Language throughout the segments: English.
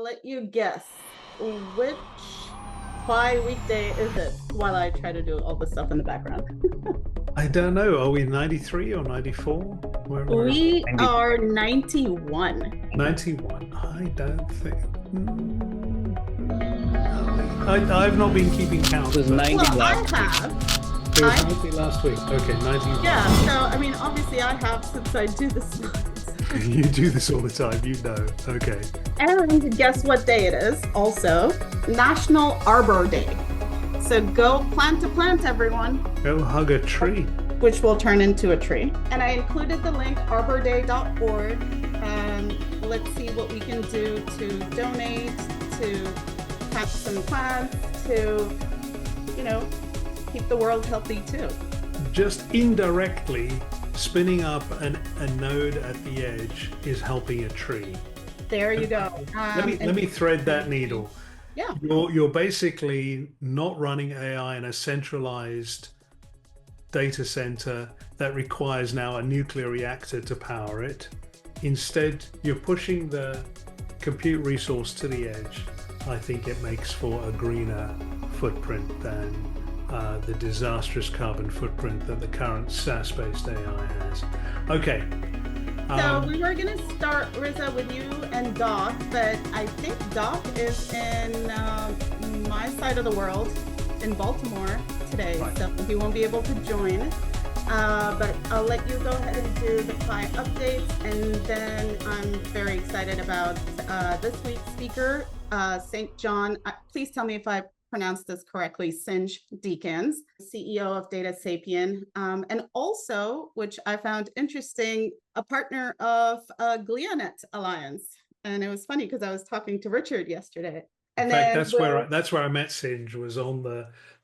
let you guess. Which Kwaai weekday is it while I try to do all the stuff in the background? I don't know. Are we 93 or 94? Where We are 91. 91. I don't think. I've not been keeping count. It was 90 Well, I last week. have. It was I 90 last week. Okay, 91. Yeah, so I mean, obviously I have since I do this. You do this all the time, you know. Okay. And guess what day it is? Also, National Arbor Day. So go plant a plant, everyone. Go hug a tree. Which will turn into a tree. And I included the link arborday.org. Let's see what we can do to donate, to plant some plants, to, keep the world healthy too. Just indirectly, spinning up a node at the edge is helping a tree. There you go. Let me thread that needle. Yeah. You're basically not running AI in a centralized data center that requires now a nuclear reactor to power it. Instead, you're pushing the compute resource to the edge. I think it makes for a greener footprint than the disastrous carbon footprint that the current SaaS-based AI has. Okay. So we were going to start, Riza, with you and Doc, but I think Doc is in my side of the world, in Baltimore today, right. So he won't be able to join. But I'll let you go ahead and do the Kwaai updates, and then I'm very excited about this week's speaker, StJohn. Please tell me if I pronounced this correctly, StJohn Deakins, CEO of Data Sapien, and also, which I found interesting, a partner of KwaaiNet Alliance. And it was funny because I was talking to Richard yesterday. And in fact, that's where I met StJohn, was on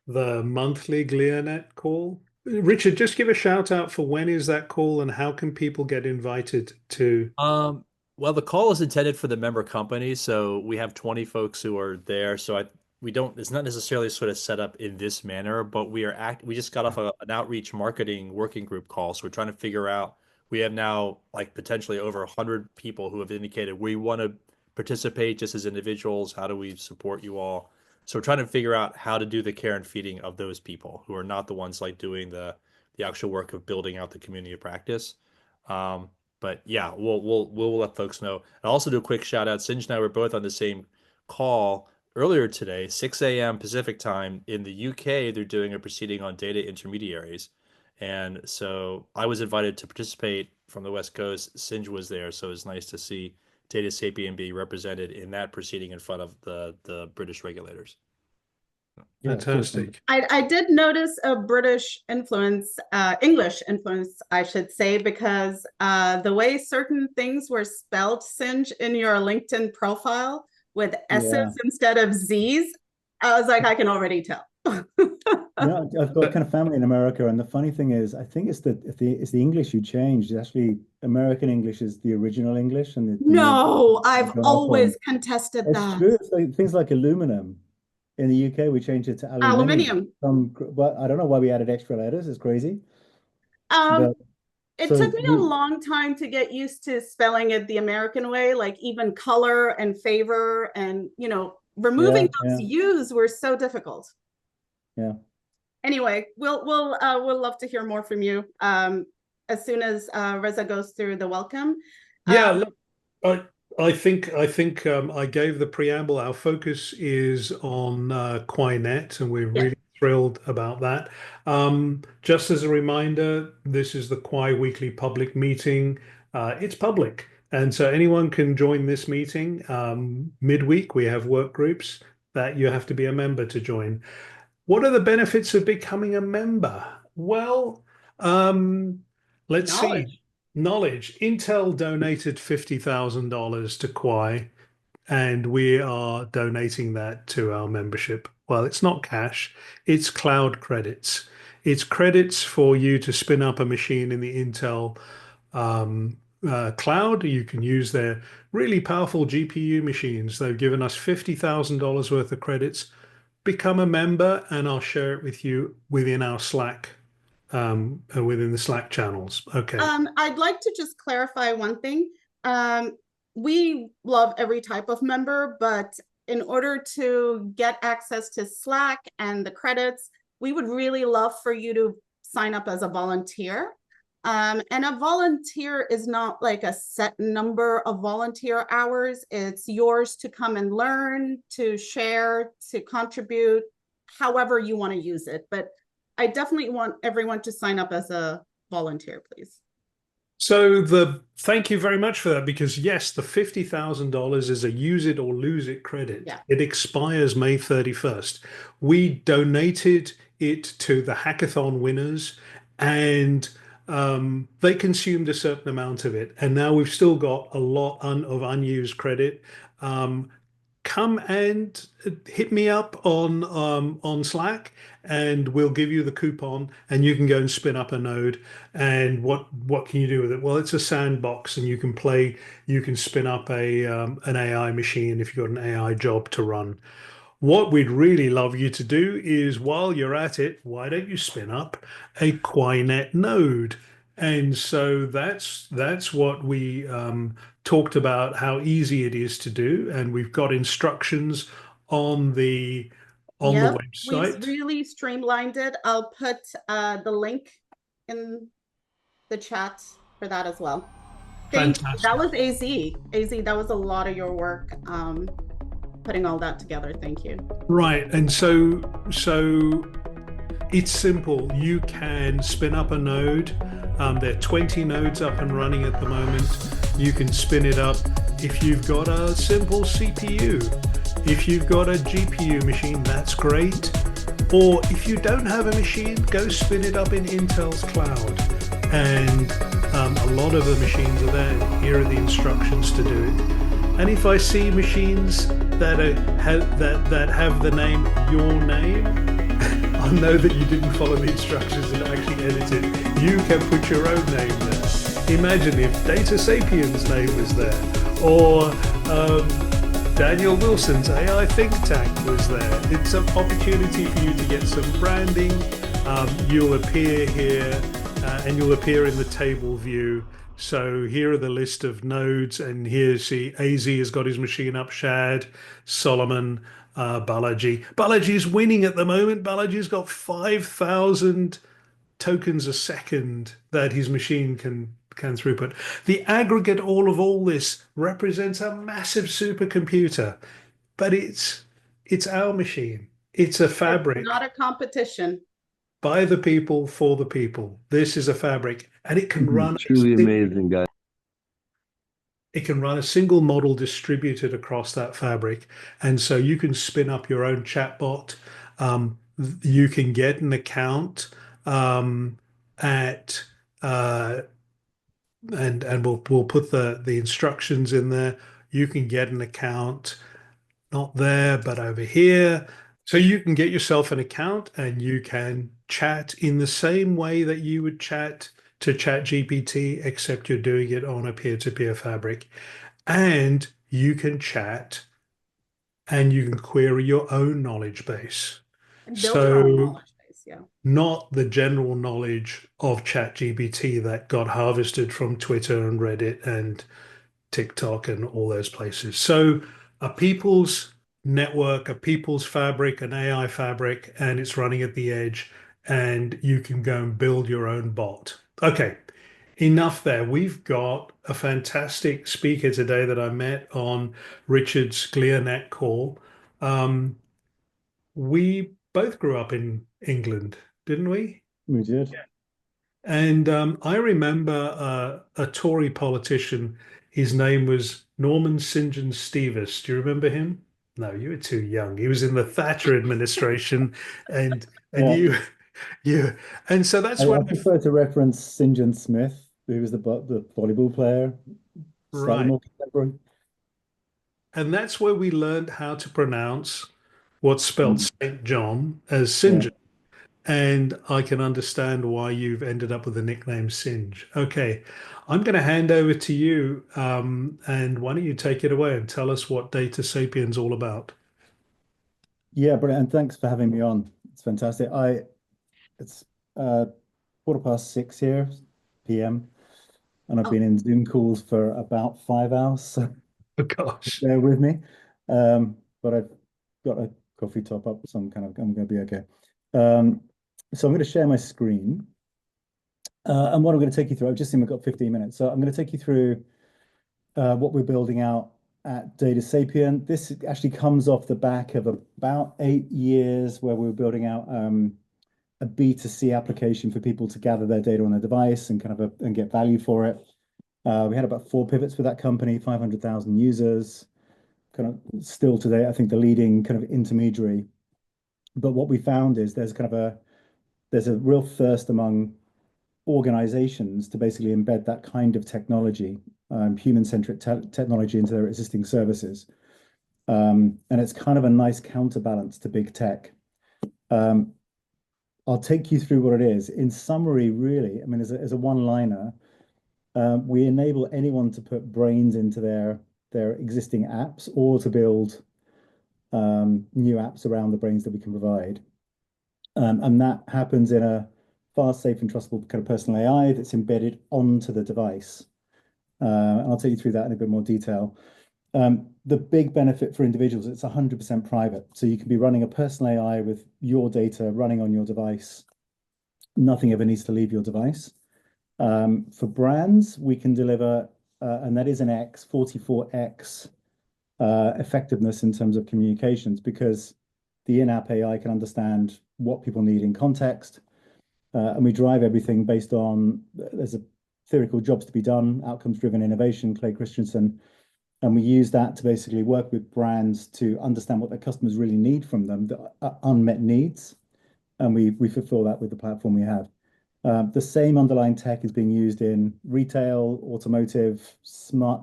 the monthly KwaaiNet call. Richard, just give a shout out for when is that call and how can people get invited to? Well, the call is intended for the member companies, so we have 20 folks who are there. So it's not necessarily sort of set up in this manner, but we just got off an outreach marketing working group call. So we're trying to figure out, we have now like potentially over 100 people who have indicated we want to participate just as individuals. How do we support you all? So we're trying to figure out how to do the care and feeding of those people who are not the ones like doing the actual work of building out the community of practice. But yeah, we'll let folks know. I'll also do a quick shout out. StJohn and I were both on the same call earlier today, 6 a.m. Pacific time. In the UK, they're doing a proceeding on data intermediaries. And so I was invited to participate from the West Coast. StJohn was there, so it was nice to see Data Sapien be represented in that proceeding in front of the British regulators. Fantastic. I did notice a British influence, English influence, I should say, because the way certain things were spelled, StJohn, in your LinkedIn profile with S's instead of Z's, I was like, I can already tell. I've got kind of family in America, and the funny thing is, I think it's the English you changed. It's actually American English is the original English, and I've always contested that. It's true. It's like things like aluminum. In the UK, we changed it to aluminium. Well, I don't know why we added extra letters. It's crazy. It took me a long time to get used to spelling it the American way, like even color and favor, and removing those U's were so difficult. Yeah. Anyway, we'll love to hear more from you as soon as Reza goes through the welcome. Yeah, look, I think I gave the preamble. Our focus is on KwaaiNet, and we're really thrilled about that. Just as a reminder, this is the Kwaai Weekly Public Meeting. It's public, and so anyone can join this meeting. Midweek, we have work groups that you have to be a member to join. What are the benefits of becoming a member? Well, let's see. Knowledge. Intel donated $50,000 to Kwaai, and we are donating that to our membership. Well, it's not cash, it's cloud credits. It's credits for you to spin up a machine in the Intel cloud. You can use their really powerful GPU machines. They've given us $50,000 worth of credits. Become a member, and I'll share it with you within our Slack. Within the Slack channels. Okay. I'd like to just clarify one thing. we love every type of member, but in order to get access to Slack and the credits, we would really love for you to sign up as a volunteer. And a volunteer is not like a set number of volunteer hours. It's yours to come and learn, to share, to contribute, however you want to use it. But I definitely want everyone to sign up as a volunteer, please. So thank you very much for that, because yes, the $50,000 is a use it or lose it credit. Yeah. It expires May 31st. We donated it to the hackathon winners, and they consumed a certain amount of it. And now we've still got a lot of unused credit. Come and hit me up on Slack, and we'll give you the coupon, and you can go and spin up a node. And what can you do with it? Well, it's a sandbox, and you can play. You can spin up an AI machine if you've got an AI job to run. What we'd really love you to do is, while you're at it, why don't you spin up a KwaaiNet node? And so that's what we talked about, how easy it is to do, and we've got instructions on the Yep, website. we've really streamlined it. I'll put the link in the chat for that as well. Thank you. Fantastic. That was AZ. AZ, that was a lot of your work putting all that together. Thank you. Right, and so it's simple. You can spin up a node. There are 20 nodes up and running at the moment. You can spin it up if you've got a simple CPU. If you've got a GPU machine, that's great. Or if you don't have a machine, go spin it up in Intel's cloud. And a lot of the machines are there. Here are the instructions to do it. And if I see machines that have the name your name, I know that you didn't follow the instructions and actually edit it. You can put your own name there. Imagine if Data Sapien's name was there, or Daniel Wilson's AI think tank was there. It's an opportunity for you to get some branding. You'll appear here, and you'll appear in the table view. So here are the list of nodes, and here, see, AZ has got his machine up, Shad, Solomon, Balaji. Balaji's winning at the moment. Balaji's got 5,000 tokens a second that his machine can throughput. The aggregate all this represents a massive supercomputer, but it's our machine. It's a fabric. It's not a competition. By the people, for the people. This is a fabric, and it can run truly amazing, guys. It can run a single model distributed across that fabric. And so you can spin up your own chatbot. You can get an account and we'll put the instructions in there. You can get an account, not there, but over here. So you can get yourself an account, and you can chat in the same way that you would chat to ChatGPT, except you're doing it on a peer-to-peer fabric. And you can chat and you can query your own knowledge base. And build your own knowledge base, yeah. Not the general knowledge of ChatGPT that got harvested from Twitter and Reddit and TikTok and all those places. So a people's network, a people's fabric, an AI fabric, and it's running at the edge, and you can go and build your own bot. Okay, enough there. We've got a fantastic speaker today that I met on Richard's KwaaiNet call. We both grew up in England, didn't we? We did. Yeah. And I remember a Tory politician. His name was Norman St John Deakins. Do you remember him? No, you were too young. He was in the Thatcher administration, and Yeah. you, and so that's when I prefer to reference St. John Smith, who was the volleyball player. Slightly right. more contemporary. And that's where we learned how to pronounce what's spelled St. John as St. John. And I can understand why you've ended up with the nickname Singe. Okay, I'm going to hand over to you, and why don't you take it away and tell us what Data Sapien's all about? Yeah, brilliant. And thanks for having me on. It's fantastic. It's 6:15 here, PM. and I've been in Zoom calls for about 5 hours, so Oh gosh. bear with me. But I've got a coffee top up, so I'm going to be okay. So I'm going to share my screen. And what I'm going to take you through, I've just seen we've got 15 minutes. So I'm going to take you through what we're building out at Data Sapien. This actually comes off the back of about 8 years where we were building out a B2C application for people to gather their data on their device and and get value for it. We had about 4 pivots with that company, 500,000 users, still today, I think the leading intermediary. But what we found is there's a real thirst among organizations to basically embed that kind of technology, human-centric technology into their existing services. And it's kind of a nice counterbalance to big tech. I'll take you through what it is. In summary, really, I mean, as a one-liner, we enable anyone to put brains into their existing apps or to build new apps around the brains that we can provide. And that happens in a fast, safe, and trustable kind of personal AI that's embedded onto the device. And I'll take you through that in a bit more detail. The big benefit for individuals, it's 100% private. So you can be running a personal AI with your data running on your device. Nothing ever needs to leave your device. For brands, we can deliver, and that is an 44x effectiveness in terms of communications, because the in-app AI can understand what people need in context. And we drive everything based on, there's a theory called jobs to be done, outcomes-driven innovation, Clay Christensen. And we use that to basically work with brands to understand what their customers really need from them, the unmet needs. And we fulfill that with the platform we have. The same underlying tech is being used in retail, automotive,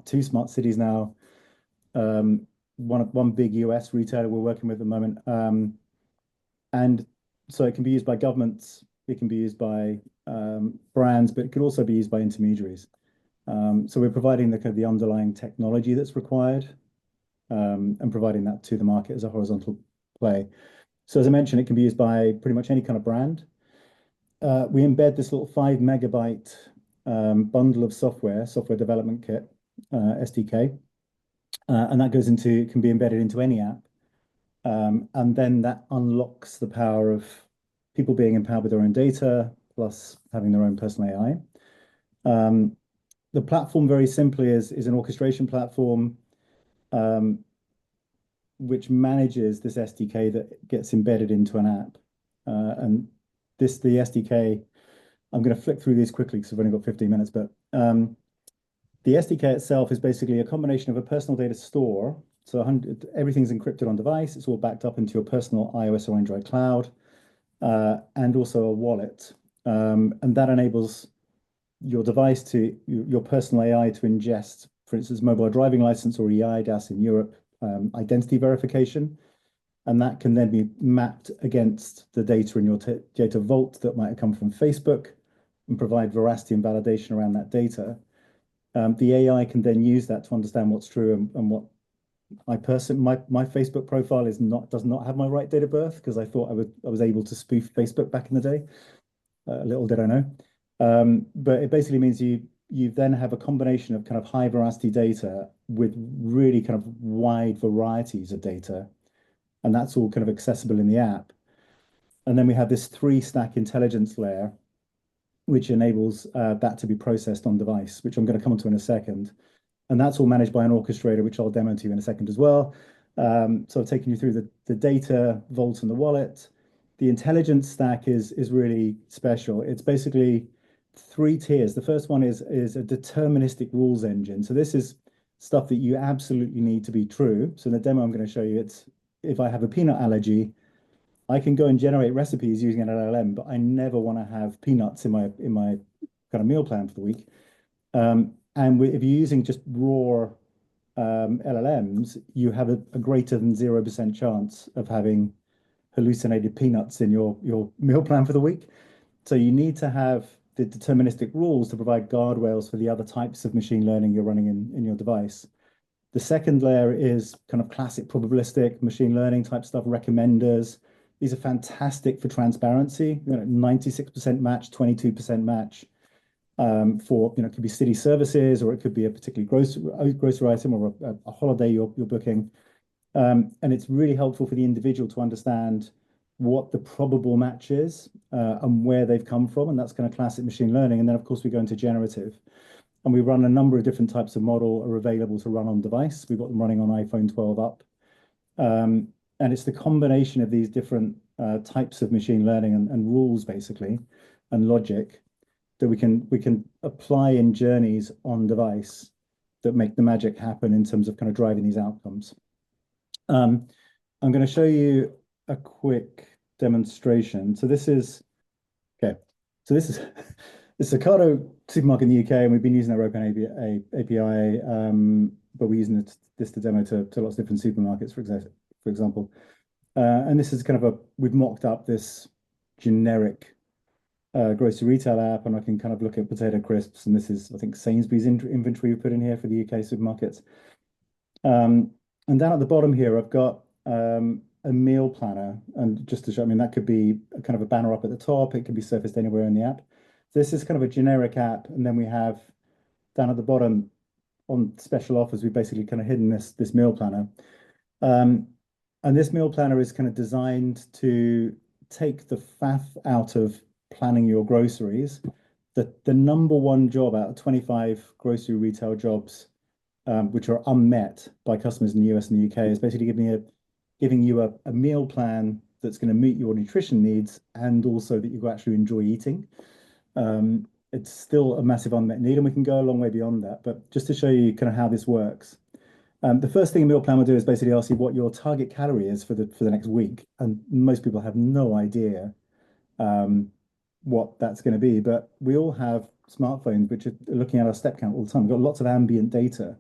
two smart cities now. One big US retailer we're working with at the moment. And so it can be used by governments, it can be used by brands, but it could also be used by intermediaries. So we're providing the underlying technology that's required and providing that to the market as a horizontal play. So as I mentioned, it can be used by pretty much any kind of brand. We embed this little 5 megabyte bundle of software development kit, SDK, and that can be embedded into any app. And then that unlocks the power of people being empowered with their own data, plus having their own personal AI. The platform, very simply, is an orchestration platform which manages this SDK that gets embedded into an app. And the SDK, I'm going to flick through these quickly because I've only got 15 minutes, but the SDK itself is basically a combination of a personal data store. So everything's encrypted on device. It's all backed up into your personal iOS or Android cloud, and also a wallet. And that enables your device your personal AI to ingest, for instance, mobile driving license or EIDAS in Europe, identity verification. And that can then be mapped against the data in your data vault that might have come from Facebook and provide veracity and validation around that data. The AI can then use that to understand what's true and what my Facebook profile does not have my right date of birth, because I thought I was able to spoof Facebook back in the day. Little did I know. But it basically means you then have a combination of high veracity data with really wide varieties of data, and that's all accessible in the app. And then we have this 3-stack intelligence layer, which enables that to be processed on device, which I'm going to come onto in a second. And that's all managed by an orchestrator, which I'll demo to you in a second as well. So I've taken you through the data vault and the wallet. The intelligence stack is really special. It's basically 3 tiers. The first one is a deterministic rules engine. So this is stuff that you absolutely need to be true. So in the demo I'm going to show you, it's if I have a peanut allergy, I can go and generate recipes using an LLM, but I never want to have peanuts in my meal plan for the week. And if you're using just raw LLMs, you have a greater than 0% chance of having hallucinated peanuts in your meal plan for the week. So you need to have the deterministic rules to provide guardrails for the other types of machine learning you're running in your device. The second layer is classic probabilistic machine learning type stuff, recommenders. These are fantastic for transparency, 96% match, 22% match. for, it could be city services, or it could be a particular grocery item, or a holiday you're booking. And it's really helpful for the individual to understand what the probable match is, and where they've come from. And that's kind of classic machine learning. And then, of course, we go into generative. And we run a number of different types of model are available to run on device. We've got them running on iPhone 12 up. And it's the combination of these different types of machine learning and rules, basically, and logic that we can apply in journeys on device that make the magic happen in terms of kind of driving these outcomes. I'm going to show you a quick demonstration. So this is okay. So this is this is Ocado supermarket in the UK, and we've been using their open API, but we're using this to demo to lots of different supermarkets, for example. And this is kind of we've mocked up this generic grocery retail app, and I can kind of look at potato crisps, and this is, I think, Sainsbury's inventory we put in here for the UK supermarkets. And down at the bottom here, I've got a meal planner, and just to show, I mean, that could be kind of a banner up at the top. It can be surfaced anywhere in the app. So this is kind of a generic app, and then we have down at the bottom on special offers, we've basically kind of hidden this meal planner. And this meal planner is kind of designed to take the faff out of planning your groceries. The number one job out of 25 grocery retail jobs, which are unmet by customers in the US and the UK, is basically giving you a meal plan that's going to meet your nutrition needs, and also that you actually enjoy eating. It's still a massive unmet need, and we can go a long way beyond that. But just to show you kind of how this works, the first thing a meal plan will do is basically ask you what your target calorie is for the next week, and most people have no idea what that's going to be. But we all have smartphones which are looking at our step count all the time. We've got lots of ambient data,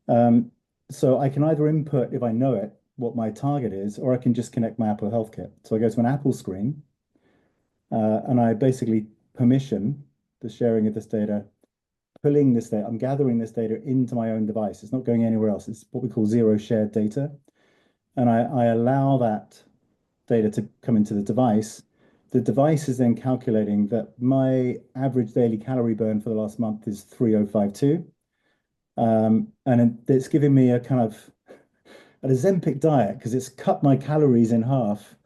so I can either input, if I know it, what my target is, or I can just connect my Apple Health Kit. So I go to an Apple screen, and I basically permission the sharing of this data, pulling this data. I'm gathering this data into my own device. It's not going anywhere else. It's what we call zero shared data. And I allow that data to come into the device. The device is then calculating that my average daily calorie burn for the last month is 3052. And it's giving me a kind of an Ozempic diet, because it's cut my calories in half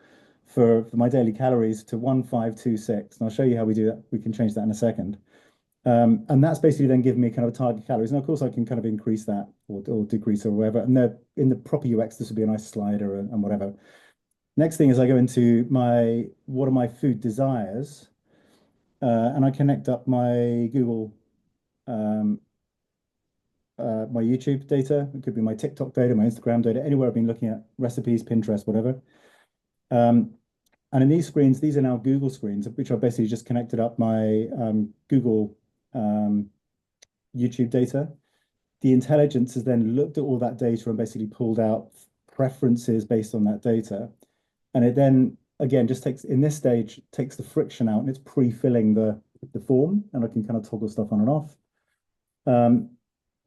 for my daily calories to 1526. And I'll show you how we do that. We can change that in a second. And that's basically then giving me kind of a target calories. And of course, I can kind of increase that or decrease or whatever. And in the proper UX, this would be a nice slider and whatever. Next thing is I go into what are my food desires, and I connect up my Google, my YouTube data. It could be my TikTok data, my Instagram data, anywhere I've been looking at recipes, Pinterest, whatever. And in these screens, these are now Google screens, which are basically just connected up my Google YouTube data. The intelligence has then looked at all that data and basically pulled out preferences based on that data. And it then, again, just in this stage, takes the friction out, and it's pre-filling the form, and I can kind of toggle stuff on and off.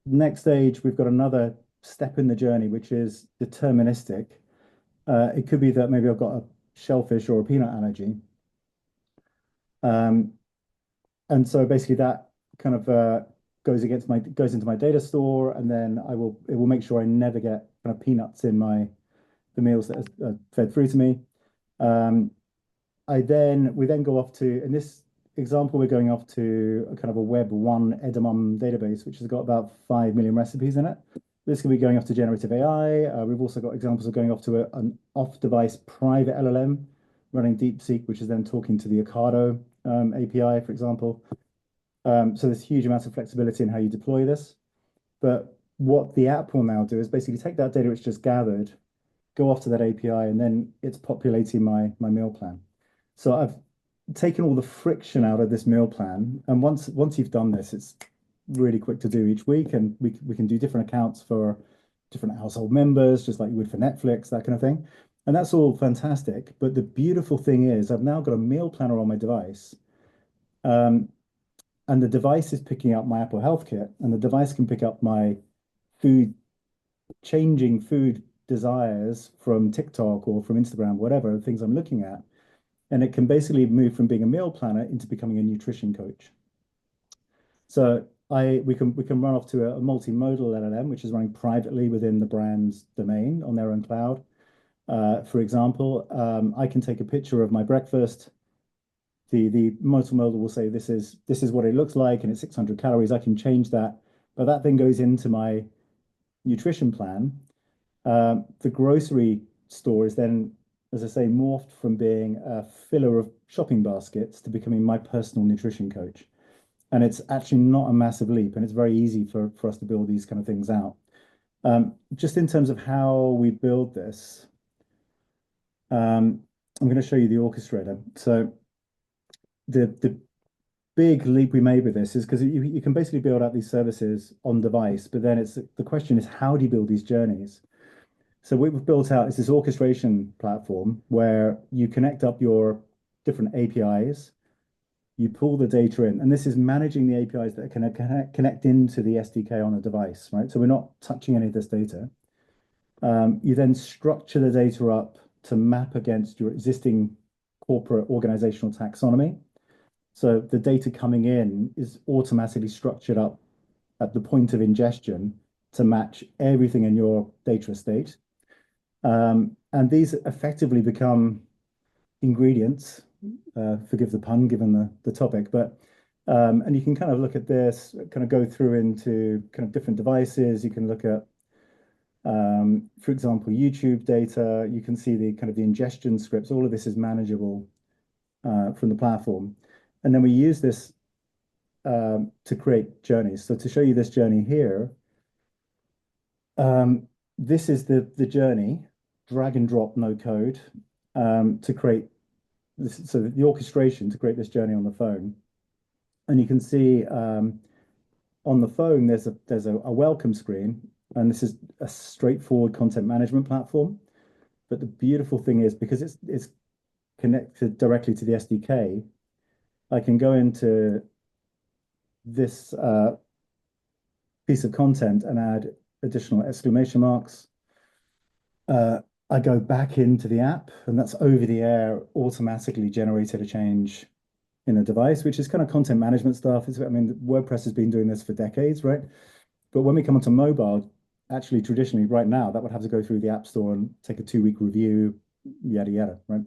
Next stage, we've got another step in the journey, which is deterministic. It could be that maybe I've got a shellfish or a peanut allergy. And so basically that kind of goes into my data store, and then it will make sure I never get kind of peanuts in the meals that are fed through to me. We then go off to, in this example, we're going off to a kind of a Web1 edamame database, which has got about 5 million recipes in it. This can be going off to generative AI. We've also got examples of going off to an off-device private LLM running DeepSeek, which is then talking to the Ocado API, for example. So there's huge amounts of flexibility in how you deploy this. But what the app will now do is basically take that data it's just gathered, go off to that API, and then it's populating my meal plan. So I've taken all the friction out of this meal plan. And once you've done this, it's really quick to do each week, and we can do different accounts for different household members, just like you would for Netflix, that kind of thing. And that's all fantastic. But the beautiful thing is I've now got a meal planner on my device, and the device is picking up my Apple Health Kit, and the device can pick up my changing food desires from TikTok or from Instagram, whatever things I'm looking at. And it can basically move from being a meal planner into becoming a nutrition coach. So we can run off to a multimodal LLM, which is running privately within the brand's domain on their own cloud. For example, I can take a picture of my breakfast. The multimodal will say this is what it looks like, and it's 600 calories. I can change that, but that then goes into my nutrition plan. The grocery store is then, as I say, morphed from being a filler of shopping baskets to becoming my personal nutrition coach. And it's actually not a massive leap, and it's very easy for us to build these kind of things out. Just in terms of how we build this, I'm going to show you the orchestrator. So the big leap we made with this is because you can basically build out these services on device, but then the question is, how do you build these journeys? So what we've built out is this orchestration platform where you connect up your different APIs, you pull the data in, and this is managing the APIs that can connect into the SDK on a device, right? So we're not touching any of this data. You then structure the data up to map against your existing corporate organizational taxonomy. So the data coming in is automatically structured up at the point of ingestion to match everything in your data estate. And these effectively become ingredients, forgive the pun given the topic, but and you can kind of look at this, kind of go through into kind of different devices. You can look at, for example, YouTube data. You can see the kind of the ingestion scripts. All of this is manageable from the platform. And then we use this to create journeys. So to show you this journey here, this is the journey, drag and drop, no code, to create this. So the orchestration to create this journey on the phone. And you can see on the phone, there's a welcome screen, and this is a straightforward content management platform. But the beautiful thing is, because it's connected directly to the SDK, I can go into this piece of content and add additional exclamation marks. I go back into the app, and that's over the air, automatically generated a change in the device, which is kind of content management stuff. I mean, WordPress has been doing this for decades, right? But when we come onto mobile, actually, traditionally, right now, that would have to go through the App Store and take a 2-week review, yada, yada, right?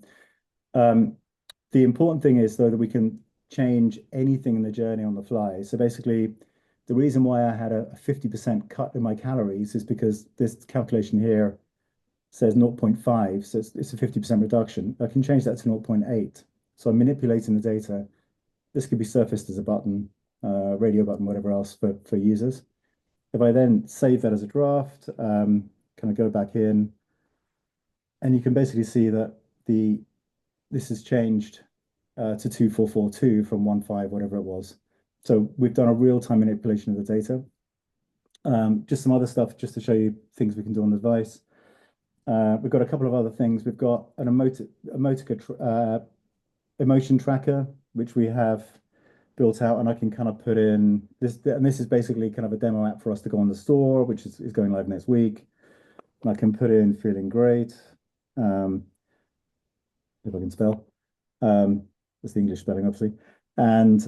The important thing is, though, that we can change anything in the journey on the fly. So basically, the reason why I had a 50% cut in my calories is because this calculation here says 0.5, so it's a 50% reduction. I can change that to 0.8. So I'm manipulating the data. This could be surfaced as a button, radio button, whatever else for users. If I then save that as a draft, kind of go back in, and you can basically see that this has changed to 2442 from 15, whatever it was. So we've done a real-time manipulation of the data. Just some other stuff just to show you things we can do on the device. We've got a couple of other things. We've got an emotion tracker, which we have built out, and I can kind of put in this, and this is basically kind of a demo app for us to go on the store, which is going live next week. And I can put in feeling great. If I can spell. That's the English spelling, obviously. And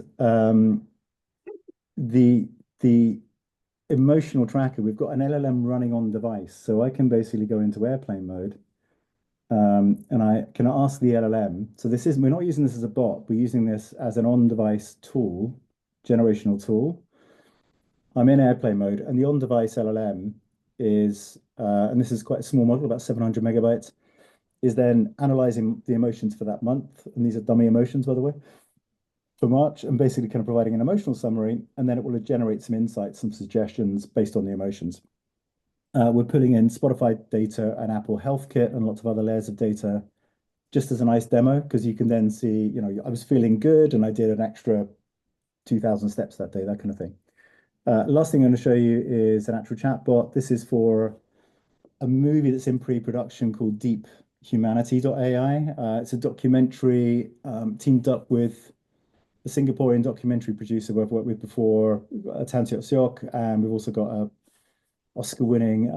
the emotional tracker, we've got an LLM running on device, so I can basically go into airplane mode, and I can ask the LLM. So we're not using this as a bot, we're using this as an on-device tool, generational tool. I'm in airplane mode, and the on-device LLM is, and this is quite a small model, about 700 megabytes, is then analyzing the emotions for that month, and these are dummy emotions, by the way, for March, and basically kind of providing an emotional summary, and then it will generate some insights, some suggestions based on the emotions. We're putting in Spotify data and Apple Health Kit and lots of other layers of data just as a nice demo, because you can then see, I was feeling good and I did an extra 2,000 steps that day, that kind of thing. Last thing I'm going to show you is an actual chatbot. This is for a movie that's in pre-production called deephumanity.ai. It's a documentary teamed up with a Singaporean documentary producer we've worked with before, Tan Siok Seok, and we've also got a Oscar-winning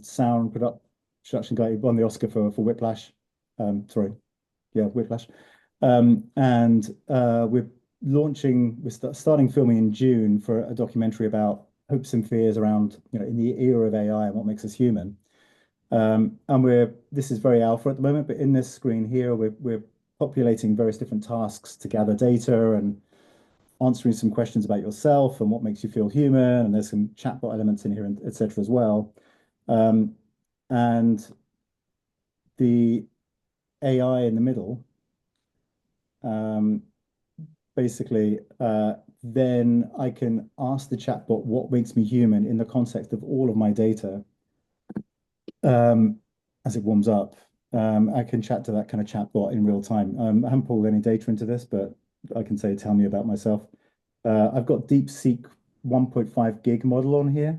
sound production guy who won the Oscar for Whiplash. Whiplash. And we're we're starting filming in June for a documentary about hopes and fears around, in the era of AI and what makes us human. And this is very alpha at the moment, but in this screen here, we're populating various different tasks to gather data and answering some questions about yourself and what makes you feel human. And there's some chatbot elements in here, and et cetera as well. And the AI in the middle, basically, then I can ask the chatbot what makes me human in the context of all of my data. As it warms up, I can chat to that kind of chatbot in real time. I haven't pulled any data into this, but I can say, tell me about myself. I've got DeepSeek 1.5 gig model on here,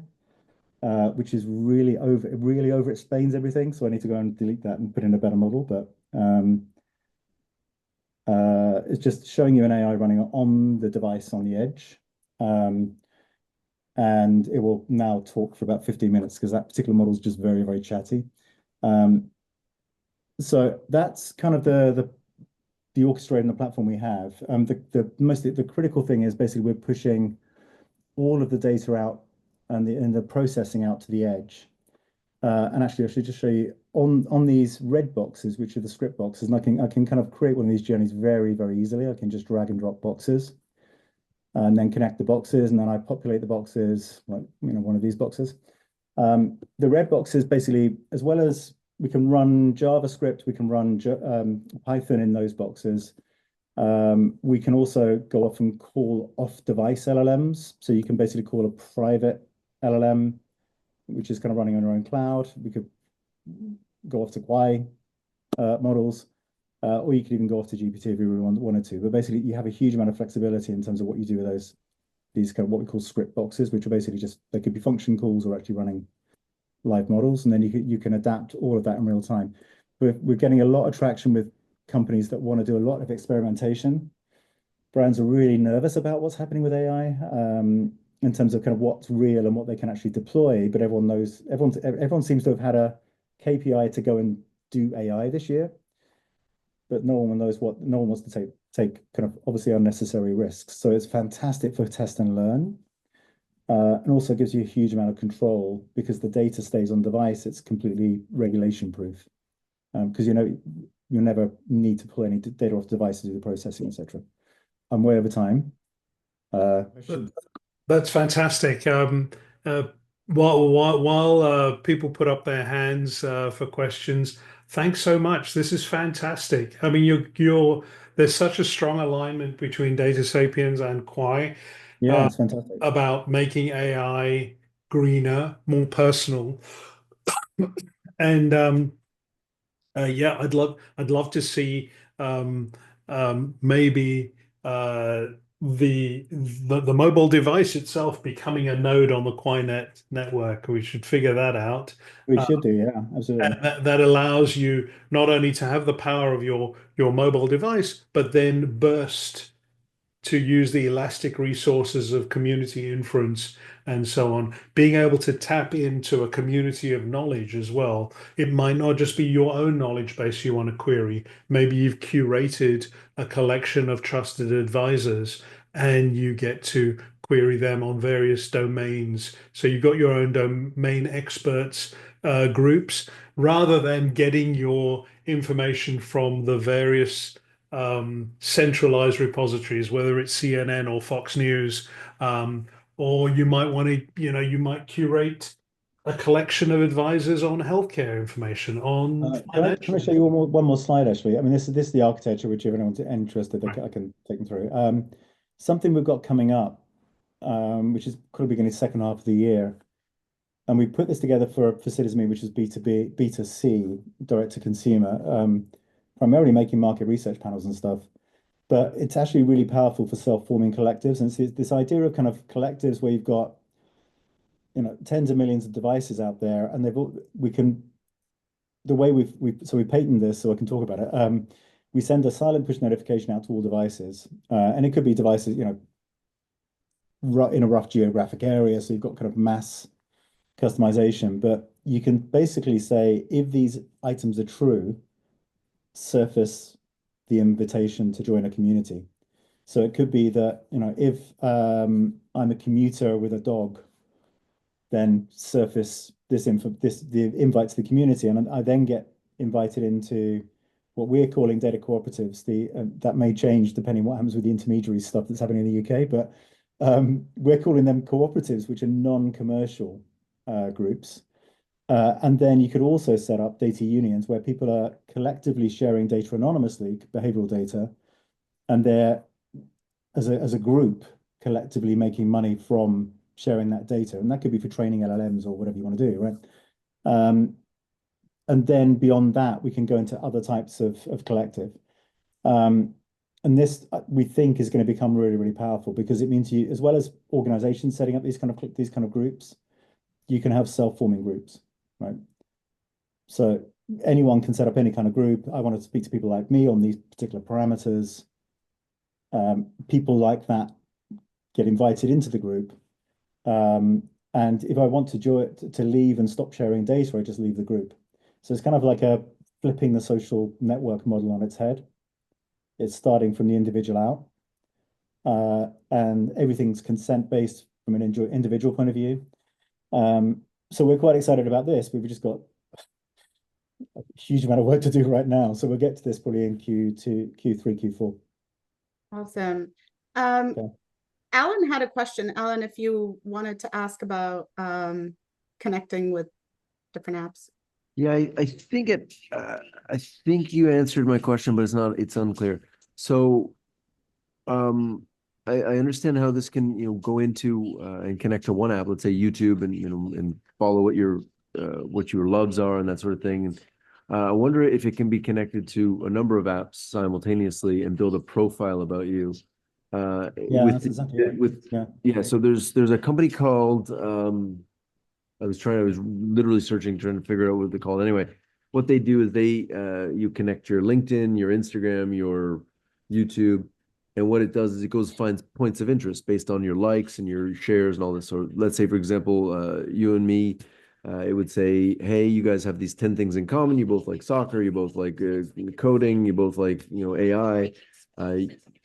which is really over explains everything. So I need to go and delete that and put in a better model. But it's just showing you an AI running on the device on the edge. And it will now talk for about 15 minutes because that particular model is just very, very chatty. So that's kind of the orchestrator and the platform we have. The critical thing is basically we're pushing all of the data out and the processing out to the edge. And actually, I should just show you on these red boxes, which are the script boxes, and I can kind of create one of these journeys very, very easily. I can just drag and drop boxes and then connect the boxes, and then I populate the boxes, like one of these boxes. The red boxes basically, as well as we can run JavaScript, we can run Python in those boxes. We can also go off and call off-device LLMs. So you can basically call a private LLM, which is kind of running on your own cloud. We could go off to Kwaai models. Or you could even go off to GPT if you really wanted to. But basically, you have a huge amount of flexibility in terms of what you do with these kind of what we call script boxes, which are basically just, they could be function calls or actually running live models. And then you can adapt all of that in real time. We're getting a lot of traction with companies that want to do a lot of experimentation. Brands are really nervous about what's happening with AI in terms of kind of what's real and what they can actually deploy. But everyone seems to have had a KPI to go and do AI this year. But no one wants to take kind of obviously unnecessary risks. So it's fantastic for test and learn, and also gives you a huge amount of control because the data stays on device. It's completely regulation proof because you'll never need to pull any data off device to do the processing, etc. I'm way over time. That's fantastic. While people put up their hands for questions, thanks so much. This is fantastic. I mean, there's such a strong alignment between Data Sapiens and Kwaai. Yeah, it's fantastic. About making AI greener, more personal. And yeah, I'd love to see maybe the mobile device itself becoming a node on the KwaaiNet network. We should figure that out. We should do, yeah, absolutely. And that allows you not only to have the power of your mobile device, but then burst to use the elastic resources of community inference and so on, being able to tap into a community of knowledge as well. It might not just be your own knowledge base you want to query. Maybe you've curated a collection of trusted advisors and you get to query them on various domains. So you've got your own domain experts groups, rather than getting your information from the various centralized repositories, whether it's CNN or Fox News, or you might want to, you might curate a collection of advisors on healthcare information, on Can I show you one more slide, actually? I mean, this is the architecture, which if anyone's interested, I can take them through. Something we've got coming up, which is could be beginning second half of the year. And we put this together for Citizen, which is B2B, B2C, direct to consumer, primarily making market research panels and stuff. But it's actually really powerful for self-forming collectives. And it's this idea of kind of collectives where you've got, tens of millions of devices out there, and we patented this, so I can talk about it. We send a silent push notification out to all devices, and it could be devices, in a rough geographic area, so you've got kind of mass customization, but you can basically say, if these items are true, surface the invitation to join a community. So it could be that, if I'm a commuter with a dog, then surface the invite to the community, and I then get invited into what we're calling data cooperatives. That may change depending what happens with the intermediary stuff that's happening in the UK, but we're calling them cooperatives, which are non-commercial groups. And then you could also set up data unions where people are collectively sharing data anonymously, behavioral data, and they're as a group collectively making money from sharing that data. And that could be for training LLMs or whatever you want to do, right? And then beyond that, we can go into other types of collective. And this we think is going to become really, really powerful, because it means you, as well as organizations setting up these kind of groups, you can have self-forming groups, right? So anyone can set up any kind of group. I want to speak to people like me on these particular parameters. People like that get invited into the group. And if I want to leave and stop sharing data, I just leave the group. So it's kind of like a flipping the social network model on its head. It's starting from the individual out, and everything's consent-based from an individual point of view. So we're quite excited about this. We've just got a huge amount of work to do right now. So we'll get to this probably in Q2, Q3, Q4. Awesome. Okay. Alan had a question. Alan, if you wanted to ask about connecting with different apps. Yeah, I think I think you answered my question, but it's unclear. So, I understand how this can, go into and connect to one app, let's say YouTube, and and follow what your loves are and that sort of thing. And I wonder if it can be connected to a number of apps simultaneously and build a profile about you. Yeah, that's exactly right. Yeah. So there's a company called I was literally searching, trying to figure out what they're called. Anyway, what they do is you connect your LinkedIn, your Instagram, your YouTube, and what it does is it goes finds points of interest based on your likes and your shares and all this. So let's say, for example, you and me, it would say, hey, you guys have these 10 things in common. You both like soccer. You both like coding. You both like, AI.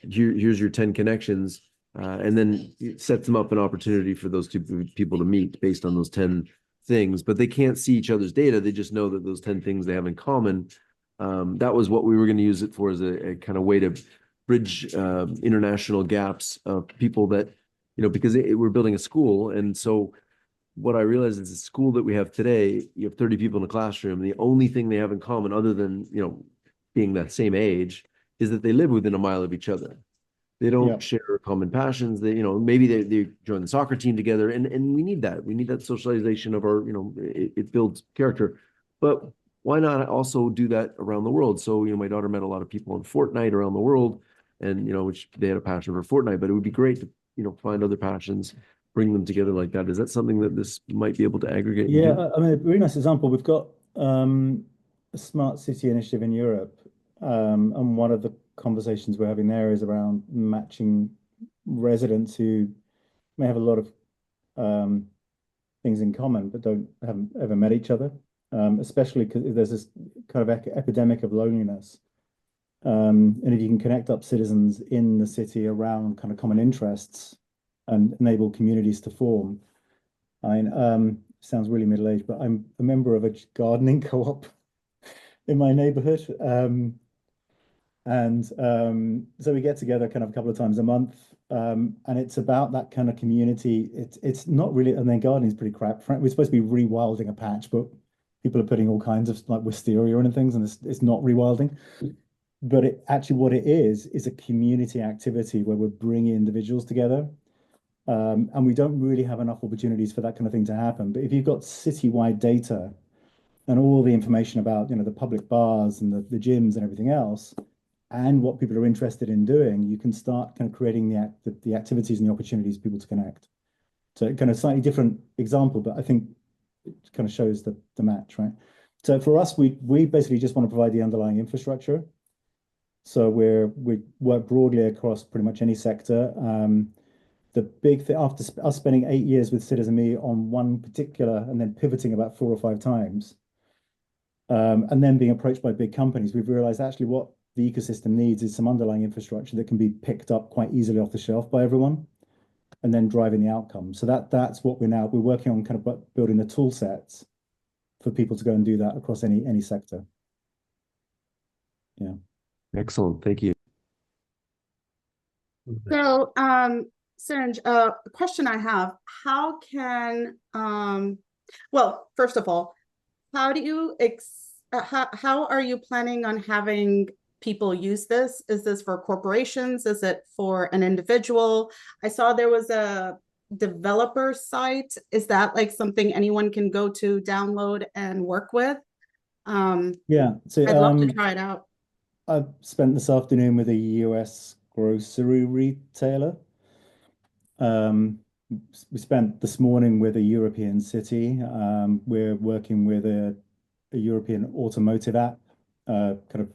Here's your 10 connections. And then it sets them up an opportunity for those two people to meet based on those 10 things, but they can't see each other's data. They just know that those 10 things they have in common. That was what we were going to use it for, as a kind of way to bridge international gaps of people that, because we're building a school. And so what I realized is the school that we have today, you have 30 people in a classroom. The only thing they have in common, other than, being that same age, is that they live within a mile of each other. They don't share common passions. Maybe they join the soccer team together, and we need that. We need that socialization of our, it builds character. But why not also do that around the world? So, my daughter met a lot of people on Fortnite around the world, and, which they had a passion for Fortnite, but it would be great to, find other passions, bring them together like that. Is that something that this might be able to aggregate? Yeah, I mean, a really nice example. We've got a smart city initiative in Europe, and one of the conversations we're having there is around matching residents who may have a lot of things in common but haven't ever met each other, especially because there's this kind of epidemic of loneliness. And if you can connect up citizens in the city around kind of common interests and enable communities to form. Sounds really middle-aged, but I'm a member of a gardening co-op in my neighborhood. So we get together kind of a couple of times a month, and it's about that kind of community. It's not really, and then gardening is pretty crap. We're supposed to be rewilding a patch, but people are putting all kinds of like wisteria in and things, and it's not rewilding. But what it is a community activity where we're bringing individuals together, and we don't really have enough opportunities for that kind of thing to happen. But if you've got citywide data and all the information about the public bars and the gyms and everything else, and what people are interested in doing, you can start kind of creating the activities and the opportunities for people to connect. So kind of slightly different example, but I think it kind of shows the match, right? So for us, we basically just want to provide the underlying infrastructure. So we work broadly across pretty much any sector. The big thing, after us spending 8 years with Citizen Me on one particular and then pivoting about 4 or 5 times, And then being approached by big companies, we've realized actually what the ecosystem needs is some underlying infrastructure that can be picked up quite easily off the shelf by everyone and then driving the outcome. So that's what we're working on, kind of building the tool sets for people to go and do that across any sector. Yeah. Excellent. Thank you. So, Sanj, a question I have, how can, well, first of all, how do you, how are you planning on having people use this? Is this for corporations? Is it for an individual? I saw there was a developer site. Is that like something anyone can go to download and work with? Yeah. So I'd love to try it out. I spent this afternoon with a US grocery retailer. We spent this morning with a European city. We're working with a European automotive app, kind of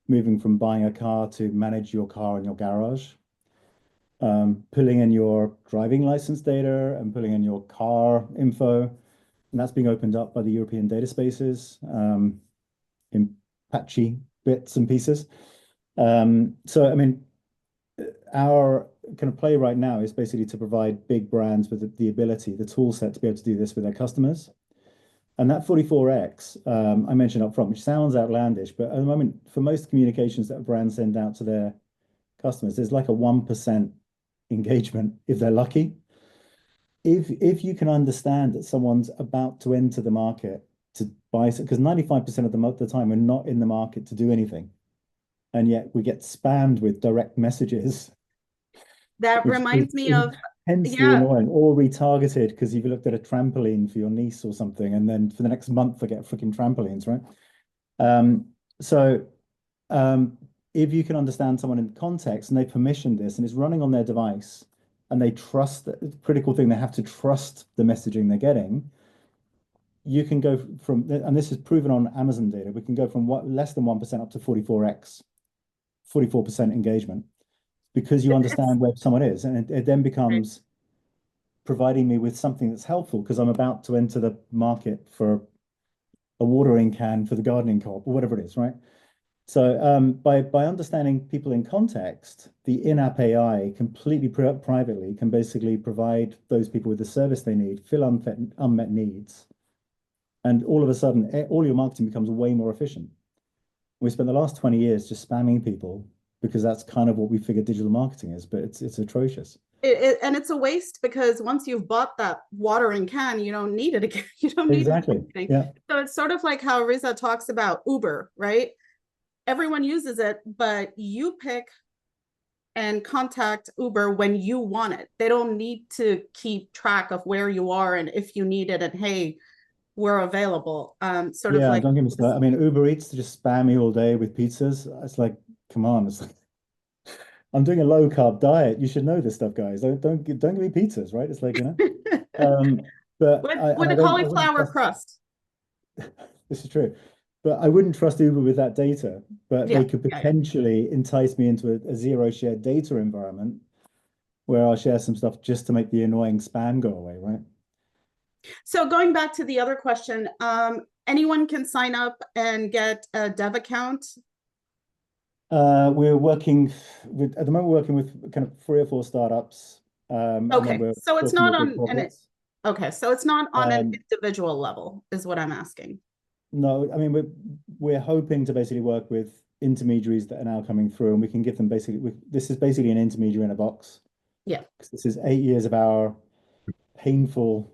moving from buying a car to manage your car in your garage. Pulling in your driving license data and pulling in your car info. And that's being opened up by the European data spaces in patchy bits and pieces. So, I mean, our kind of play right now is basically to provide big brands with the ability, the tool set to be able to do this with their customers. And that 44x I mentioned up front, which sounds outlandish, but at the moment, for most communications that a brand send out to their customers, there's like a 1% engagement if they're lucky. If you can understand that someone's about to enter the market to buy, because 95% of the time we're not in the market to do anything, and yet we get spammed with direct messages. That reminds me of, intensely annoying, or retargeted because you've looked at a trampoline for your niece or something, and then for the next month they get freaking trampolines, right? If you can understand someone in context and they permission this and it's running on their device and they trust the critical thing, they have to trust the messaging they're getting, you can go from, and this is proven on Amazon data, we can go from less than 1% up to 44x, 44% engagement, because you understand where someone is. And it then becomes providing me with something that's helpful because I'm about to enter the market for a watering can for the gardening co-op or whatever it is, right? So by understanding people in context, the in-app AI completely privately can basically provide those people with the service they need, fill unmet needs. And all of a sudden, all your marketing becomes way more efficient. We spent the last 20 years just spamming people because that's kind of what we figured digital marketing is, but it's atrocious. And it's a waste because once you've bought that watering can, you don't need it again. You don't need Exactly. anything. Yeah. So it's sort of like how Riza talks about Uber, right? Everyone uses it, but you pick and contact Uber when you want it. They don't need to keep track of where you are and if you need it and hey, we're available. Sort of like, don't get me started. I mean, Uber Eats just spam me all day with pizzas. It's like, come on, it's like, I'm doing a low carb diet. You should know this stuff, guys. Don't give me pizzas, right? It's like, you know. But with a cauliflower crust. This is true. But I wouldn't trust Uber with that data, but they could potentially entice me into a zero share data environment where I'll share some stuff just to make the annoying spam go away, right? So going back to the other question, anyone can sign up and get a dev account? We're working with, at the moment, we're working with kind of 3 or 4 startups. Okay, so it's not on an Um, individual level, is what I'm asking. No, I mean, we're hoping to basically work with intermediaries that are now coming through, and we can give them basically, this is basically an intermediary in a box. Yeah. This is 8 years of our painful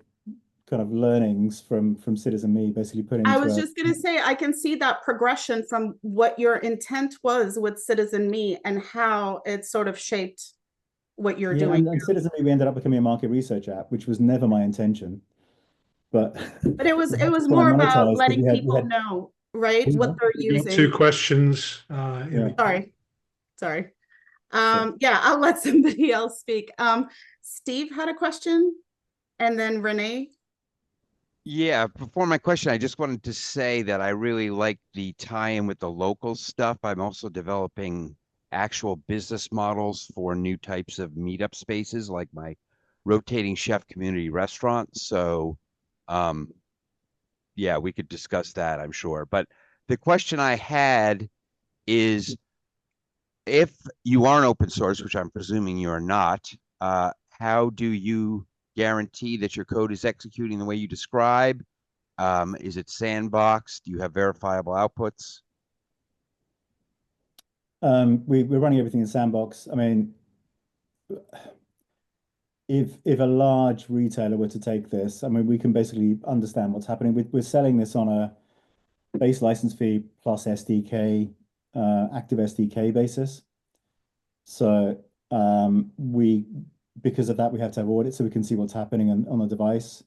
kind of learnings from Citizen Me, basically putting. I was just going to say, I can see that progression from what your intent was with Citizen Me and how it sort of shaped what you're doing. And Citizen Me, we ended up becoming a market research app, which was never my intention. But it was more about letting people know, right, what they're using. 2 questions. Sorry. Yeah, I'll let somebody else speak. Steve had a question, and then Renee. Yeah, before my question, I just wanted to say that I really like the tie-in with the local stuff. I'm also developing actual business models for new types of meetup spaces, like my rotating chef community restaurant. So yeah, we could discuss that, I'm sure. But the question I had is, if you aren't open source, which I'm presuming you are not, how do you guarantee that your code is executing the way you describe? Is it sandbox? Do you have verifiable outputs? We're running everything in Sandbox. I mean, if a large retailer were to take this, I mean, we can basically understand what's happening. We're selling this on a base license fee plus SDK, active SDK basis. So because of that, we have to have audits so we can see what's happening on the device.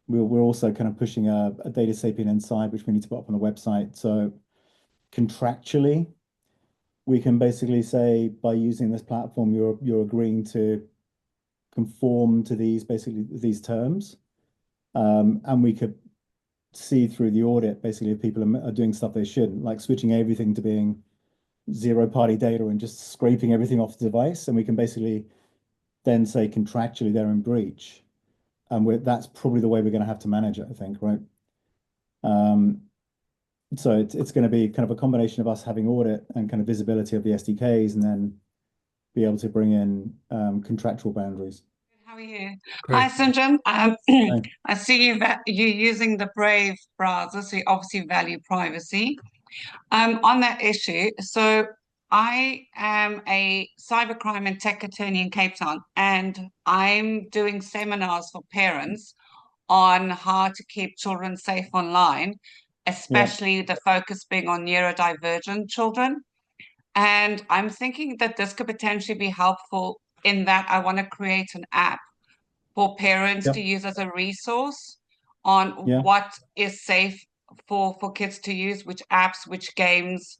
We're also kind of pushing a Data Sapien inside, which we need to put up on the website. So contractually, we can basically say, by using this platform, you're agreeing to conform to these terms, and we could see through the audit basically if people are doing stuff they shouldn't, like switching everything to being zero-party data and just scraping everything off the device, and we can basically then say contractually they're in breach, and that's probably the way we're going to have to manage it, I think, right? So it's going to be kind of a combination of us having audit and kind of visibility of the SDKs, and then be able to bring in contractual boundaries. How are you? Great. Hi, StJohn. Hi. I see you're using the Brave browser, so you obviously value privacy. On that issue, so I am a cybercrime and tech attorney in Cape Town, and I'm doing seminars for parents on how to keep children safe online, especially the focus being on neurodivergent children. And I'm thinking that this could potentially be helpful in that I want to create an app for parents to use as a resource on what is safe for kids to use, which apps, which games,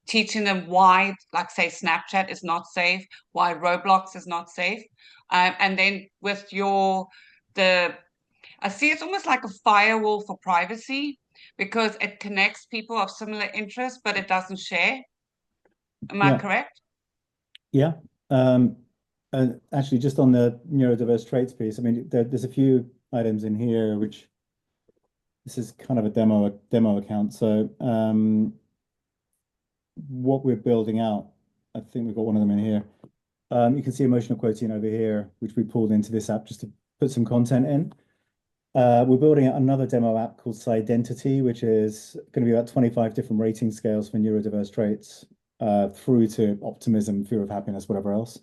teaching them why, like say Snapchat is not safe, why Roblox is not safe. And then with I see it's almost like a firewall for privacy, because it connects people of similar interests, but it doesn't share. Am I correct? Yeah. And actually, just on the neurodiverse traits piece, I mean, there's a few items in here which this is kind of a demo account. So what we're building out, I think we've got one of them in here. You can see emotional quotient over here, which we pulled into this app just to put some content in. We're building out another demo app called Identity, which is going to be about 25 different rating scales for neurodiverse traits, through to optimism, fear of happiness, whatever else.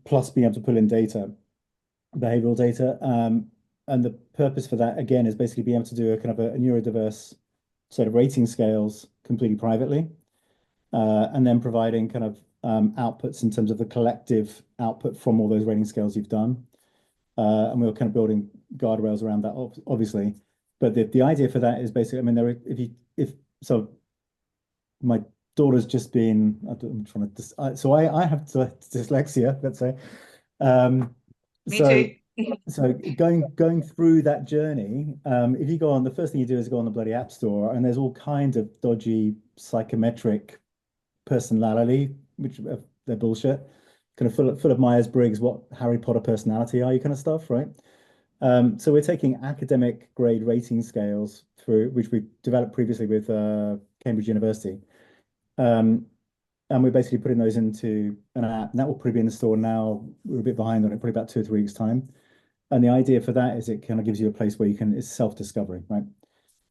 Plus being able to pull in data, behavioral data. And the purpose for that, again, is basically being able to do a kind of a neurodiverse set of rating scales completely privately, and then providing kind of outputs in terms of the collective output from all those rating scales you've done. And we're kind of building guardrails around that, obviously. But the idea for that is basically, I mean, so my daughter's just been, I'm trying to, so I have dyslexia, let's say. Me too. So going through that journey, if you go on, the first thing you do is go on the bloody App Store, and there's all kinds of dodgy psychometric personality, which they're bullshit, kind of full of Myers-Briggs, what Harry Potter personality are you kind of stuff, right? So we're taking academic grade rating scales through, which we developed previously with Cambridge University. And we're basically putting those into an app, and that will probably be in the store now. We're a bit behind on it, probably about 2 or 3 weeks' time. And the idea for that is it kind of gives you a place where it's self-discovery, right?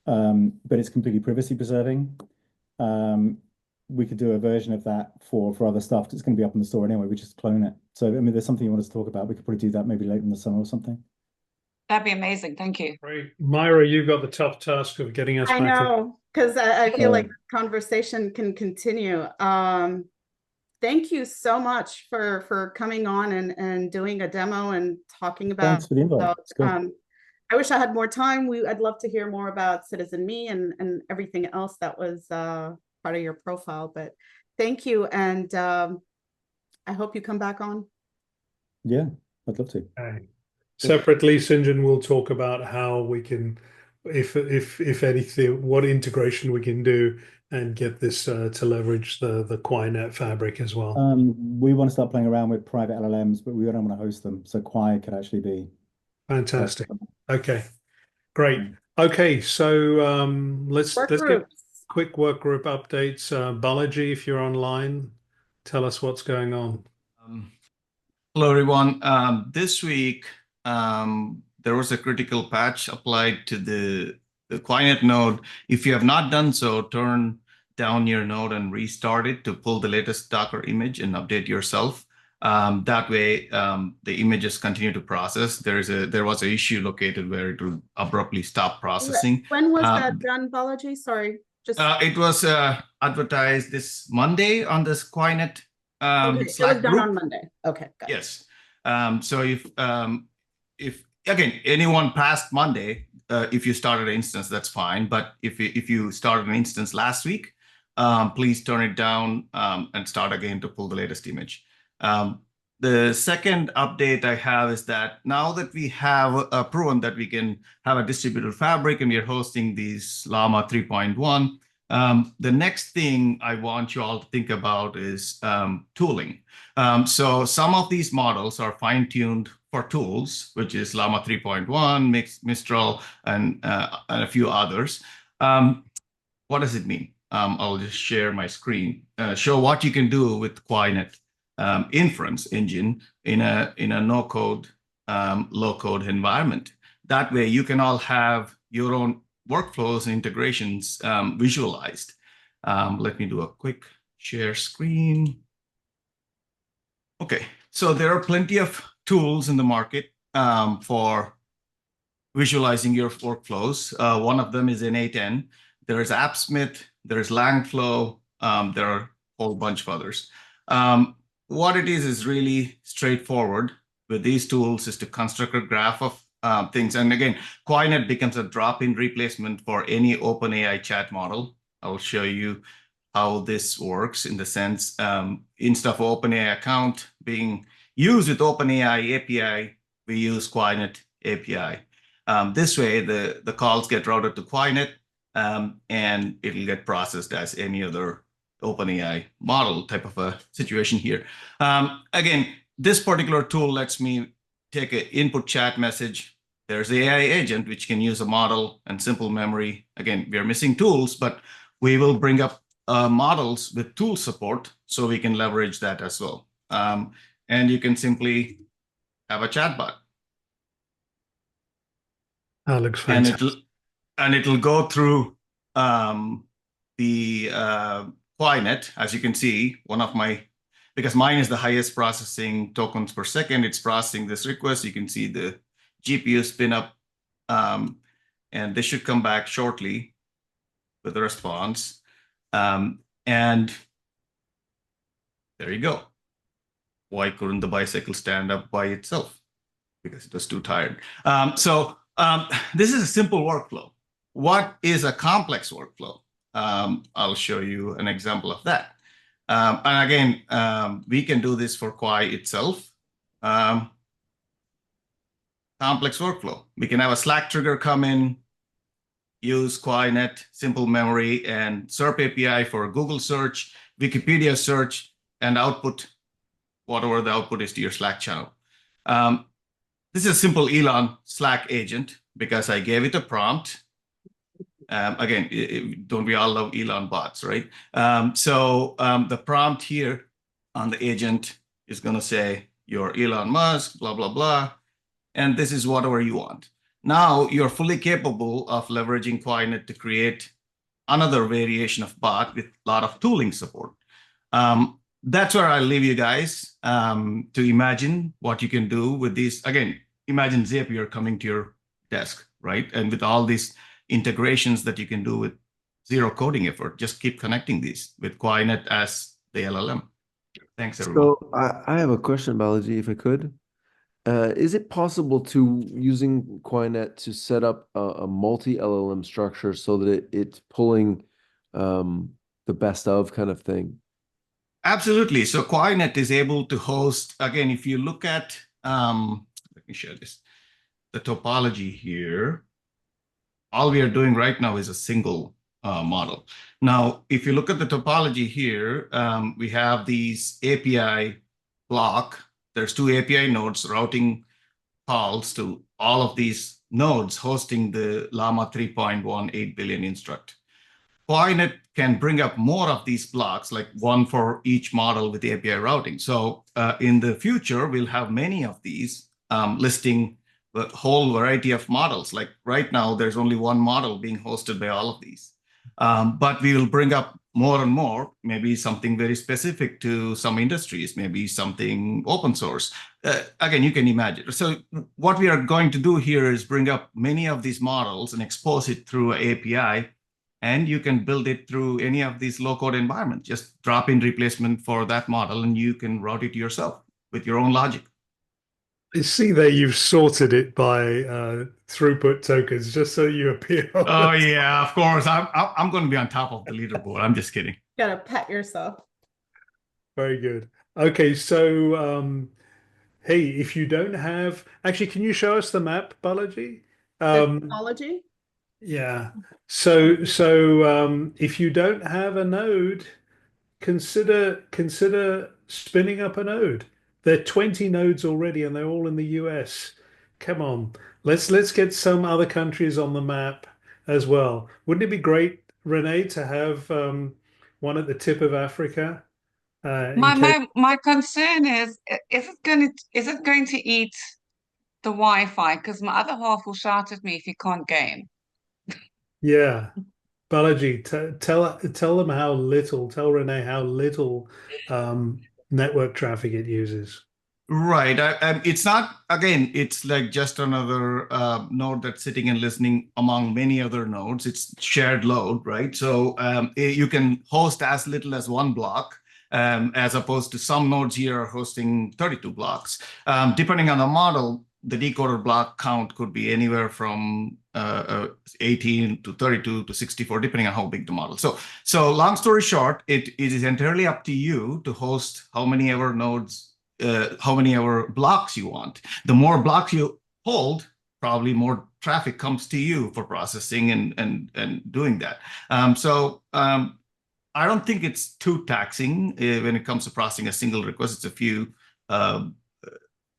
But it's completely privacy preserving. We could do a version of that for other stuff. It's going to be up in the store anyway. We just clone it. So, I mean, there's something you want us to talk about. We could probably do that maybe late in the summer or something. That'd be amazing. Thank you. Great. Myra, you've got the tough task of getting us I back to know, because I feel like the conversation can continue. Thank you so much for coming on and doing a demo and talking about. Thanks for the invite. It's good. I wish I had more time. I'd love to hear more about Citizen Me and everything else that was part of your profile. But thank you, and I hope you come back on. Yeah, I'd love to. Okay. Separately, StJohn will talk about how we can, if anything, what integration we can do and get this to leverage the KwaaiNet fabric as well. We want to start playing around with private LLMs, but we don't want to host them. So Kwaai could actually be Fantastic. Okay. Great. Okay, so let's Work get groups. quick work group updates. Balaji, if you're online, tell us what's going on. Hello, everyone. This week, there was a critical patch applied to the KwaaiNet node. If you have not done so, turn down your node and restart it to pull the latest Docker image and update yourself. That way, the images continue to process. There was an issue located where it will abruptly stop processing. When was that done, Balaji? Sorry, just it was advertised this Monday on this KwaaiNet okay. Slack It was done group. on Monday. Okay, got it. Yes. So if again anyone past Monday, if you started an instance, that's fine. But if you started an instance last week, please turn it down and start again to pull the latest image. The second update I have is that now that we have proven that we can have a distributed fabric and we are hosting these Llama 3.1, the next thing I want you all to think about is tooling. So some of these models are fine-tuned for tools, which is Llama 3.1, Mistral, and a few others. What does it mean? I'll just share my screen, show what you can do with KwaaiNet inference engine in a no-code, low-code environment. That way, you can all have your own workflows and integrations visualized. Let me do a quick share screen. Okay, so there are plenty of tools in the market for visualizing your workflows. One of them is N8N. There is AppSmith, there is Langflow, there are a whole bunch of others. What it is really straightforward with these tools is to construct a graph of things. And again, KwaaiNet becomes a drop-in replacement for any OpenAI chat model. I'll show you how this works in the sense, instead of OpenAI account being used with OpenAI API, we use KwaaiNet API. This way, the calls get routed to KwaaiNet, and it'll get processed as any other OpenAI model type of a situation here. Again, this particular tool lets me take an input chat message. There's the AI agent, which can use a model and simple memory. Again, we are missing tools, but we will bring up models with tool support so we can leverage that as well. And you can simply have a chatbot. That looks fantastic. And it'll go through the KwaaiNet, as you can see, because mine is the highest processing tokens per second, it's processing this request. You can see the GPU spin up, and this should come back shortly with a response. And there you go. Why couldn't the bicycle stand up by itself? Because it was too tired. This is a simple workflow. What is a complex workflow? I'll show you an example of that. And again, we can do this for Kwaai itself. Complex workflow. We can have a Slack trigger come in, use KwaaiNet, simple memory, and SERP API for Google search, Wikipedia search, and output whatever the output is to your Slack channel. This is a simple Elon Slack agent because I gave it a prompt. Again, don't we all love Elon bots, right? The prompt here on the agent is going to say, you're Elon Musk, blah, blah, blah. And this is whatever you want. Now you're fully capable of leveraging KwaaiNet to create another variation of bot with a lot of tooling support. That's where I'll leave you guys to imagine what you can do with these. Again, imagine Zapier coming to your desk, right? And with all these integrations that you can do with zero coding effort, just keep connecting these with KwaaiNet as the LLM. Thanks, everyone. So I have a question, Balaji, if I could. Is it possible to, using KwaaiNet, to set up a multi-LLM structure so that it's pulling the best of kind of thing? Absolutely. So KwaaiNet is able to host, again, if you look at, let me share this, the topology here, all we are doing right now is a single model. Now, if you look at the topology here, we have these API block. There's two API nodes routing calls to all of these nodes hosting the Llama 3.18 billion instruct. KwaaiNet can bring up more of these blocks, like one for each model with API routing. So in the future, we'll have many of these listing the whole variety of models. Like right now, there's only one model being hosted by all of these. But we will bring up more and more, maybe something very specific to some industries, maybe something open source. Again, you can imagine. So what we are going to do here is bring up many of these models and expose it through an API. And you can build it through any of these low-code environments. Just drop in replacement for that model, and you can route it yourself with your own logic. You see there, you've sorted it by throughput tokens, just so you appear on Oh yeah, of course. I'm going to be on top of the leaderboard. I'm just kidding. Gotta pet yourself. Very good. Okay, so hey, if you don't have, actually, can you show us the map, Balaji? Technology? Yeah. So if you don't have a node, consider spinning up a node. There are 20 nodes already, and they're all in the US. Come on, let's get some other countries on the map as well. Wouldn't it be great, Renee, to have one at the tip of Africa? My concern is it going to eat the Wi-Fi? Because my other half will shout at me if you can't game. Yeah. Balaji, tell them how little, tell Renee how little network traffic it uses. Right. It's not, again, it's like just another node that's sitting and listening among many other nodes. It's shared load, right? So you can host as little as one block, as opposed to some nodes here are hosting 32 blocks. Depending on the model, the decoder block count could be anywhere from 18 to 32 to 64, depending on how big the model. So long story short, it is entirely up to you to host how many ever nodes, how many ever blocks you want. The more blocks you hold, probably more traffic comes to you for processing and doing that. I don't think it's too taxing when it comes to processing a single request. It's a few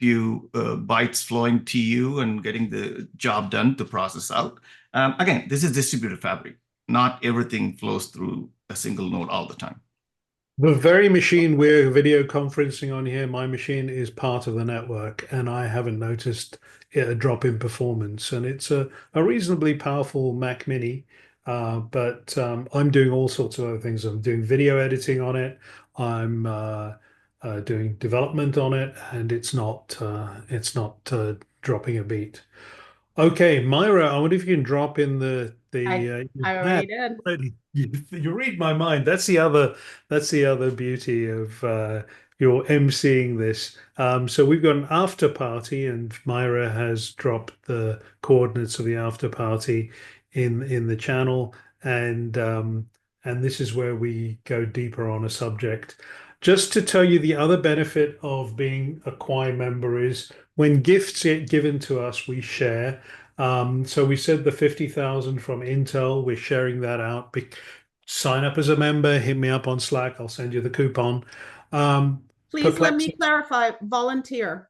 bytes flowing to you and getting the job done to process out. Again, this is distributed fabric. Not everything flows through a single node all the time. The very machine we're video conferencing on here, my machine is part of the network, and I haven't noticed a drop in performance. And it's a reasonably powerful Mac Mini, but I'm doing all sorts of other things. I'm doing video editing on it. I'm doing development on it, and it's not dropping a beat. Okay, Myra, I wonder if you can drop in the I already did. You read my mind. That's the other beauty of your emceeing this. So we've got an after party, and Myra has dropped the coordinates of the after party in the channel, and this is where we go deeper on a subject. Just to tell you, the other benefit of being a Kwaai member is when gifts get given to us, we share. So we said the 50,000 from Intel, we're sharing that out. Sign up as a member, hit me up on Slack, I'll send you the coupon. Please let me clarify, volunteer.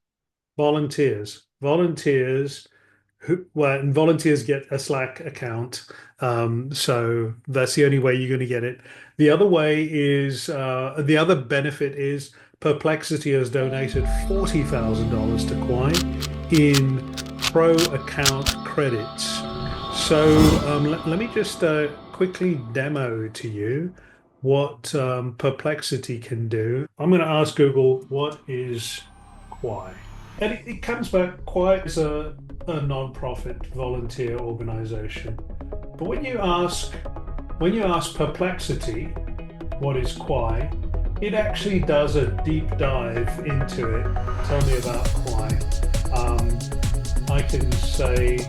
Volunteers, and volunteers get a Slack account. So that's the only way you're going to get it. The other way is, the other benefit is Perplexity has donated $40,000 to Kwaai in pro account credits. So let me just quickly demo to you what Perplexity can do. I'm going to ask Google, what is Kwaai? And it comes back, Kwaai is a non-profit volunteer organization. But when you ask Perplexity, what is Kwaai, it actually does a deep dive into it. Tell me about Kwaai. I can say,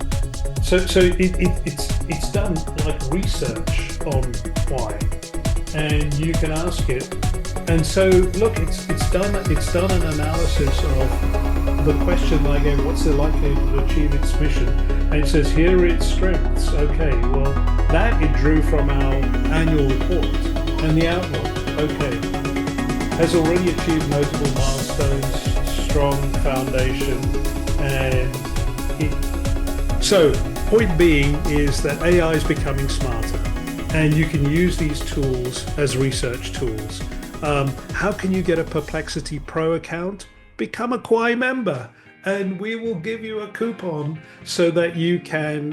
so it's done like research on Kwaai, and you can ask it. And so look, it's done an analysis of the question that I gave, what's the likelihood to achieve its mission? And it says, here are its strengths. Okay, well, that it drew from our annual report. And the outlook, okay, has already achieved notable milestones, strong foundation, and So, point being is that AI is becoming smarter, and you can use these tools as research tools. How can you get a Perplexity Pro account? Become a Kwaai member, and we will give you a coupon so that you can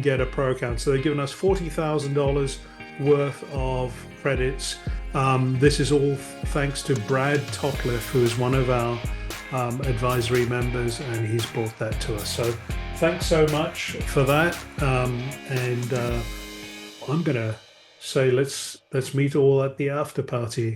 get a pro account. So they're giving us $40,000 worth of credits. This is all thanks to Brad Topliff, who is one of our advisory members, and he's brought that to us. So thanks so much for that. I'm gonna say let's meet all at the after party.